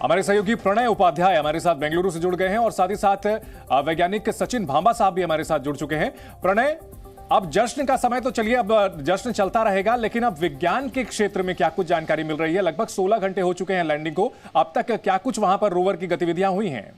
हमारे सहयोगी प्रणय उपाध्याय हमारे साथ बेंगलुरु से जुड़ गए हैं और साथ ही साथ वैज्ञानिक सचिन भांबा साहब भी हमारे साथ जुड़ चुके हैं। प्रणय, अब जश्न का समय तो चलिए, अब जश्न चलता रहेगा, लेकिन अब विज्ञान के क्षेत्र में क्या कुछ जानकारी मिल रही है? लगभग 16 घंटे हो चुके हैं लैंडिंग को, अब तक क्या कुछ वहां पर रोवर की गतिविधियां हुई हैं?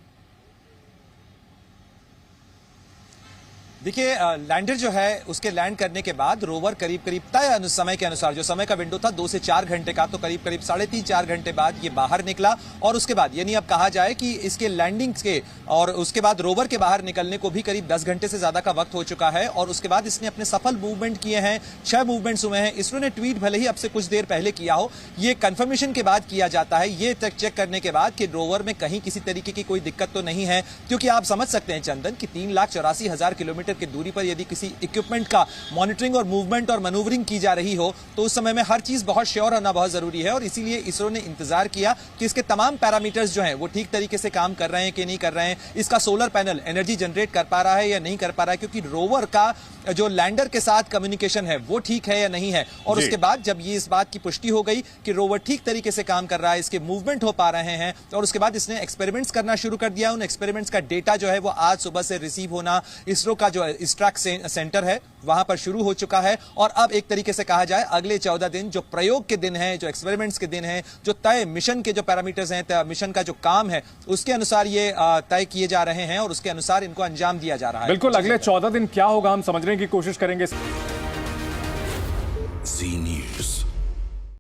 देखिए, लैंडर जो है उसके लैंड करने के बाद रोवर करीब करीब तय समय के अनुसार, जो समय का विंडो था 2 से 4 घंटे का, तो करीब करीब 3.5-4 घंटे बाद ये बाहर निकला। और उसके बाद यानी अब कहा जाए कि इसके लैंडिंग के और उसके बाद रोवर के बाहर निकलने को भी करीब 10 घंटे से ज्यादा का वक्त हो चुका है। और उसके बाद इसने अपने सफल मूवमेंट किए हैं, 6 मूवमेंट्स हुए हैं। इसरो ने ट्वीट भले ही अब से कुछ देर पहले किया हो, ये कंफर्मेशन के बाद किया जाता है, ये चेक करने के बाद कि रोवर में कहीं किसी तरीके की कोई दिक्कत तो नहीं है। क्योंकि आप समझ सकते हैं चंदन कि 3,84,000 किलोमीटर की दूरी पर यदि किसी इक्विपमेंट का मॉनिटरिंग और मूवमेंट और मैनूवरिंग की जा रही हो तो उस समय में हर चीज बहुत श्योर होना बहुत जरूरी है। और इसीलिए इसरो ने इंतजार किया कि इसके तमाम पैरामीटर्स जो हैं वो ठीक तरीके से काम कर रहे हैं कि नहीं कर रहे हैं, इसका सोलर पैनल एनर्जी जनरेट कर पा रहा है या नहीं कर पा रहा है, क्योंकि रोवर का जो लैंडर के साथ कम्युनिकेशन है वो ठीक है या नहीं है। और उसके बाद जब ये इस बात की पुष्टि हो गई कि रोवर ठीक तरीके से काम कर रहा है, इसके मूवमेंट हो पा रहे हैं, और उसके बाद इसने एक्सपेरिमेंट्स करना शुरू कर दिया। उन एक्सपेरिमेंट्स का डेटा जो है वो आज सुबह से रिसीव होना इसरो का जो इस्ट्रैक सेंटर है वहां पर शुरू हो चुका है। और अब एक तरीके से कहा जाए अगले 14 दिन जो प्रयोग के दिन हैं, जो एक्सपेरिमेंट्स के दिन हैं, जो तय मिशन के जो पैरामीटर्स हैं, मिशन का जो काम है उसके अनुसार ये तय किए जा रहे हैं और उसके अनुसार इनको अंजाम दिया जा रहा है। बिल्कुल, अगले 14 दिन क्या होगा हम समझने की कोशिश करेंगे।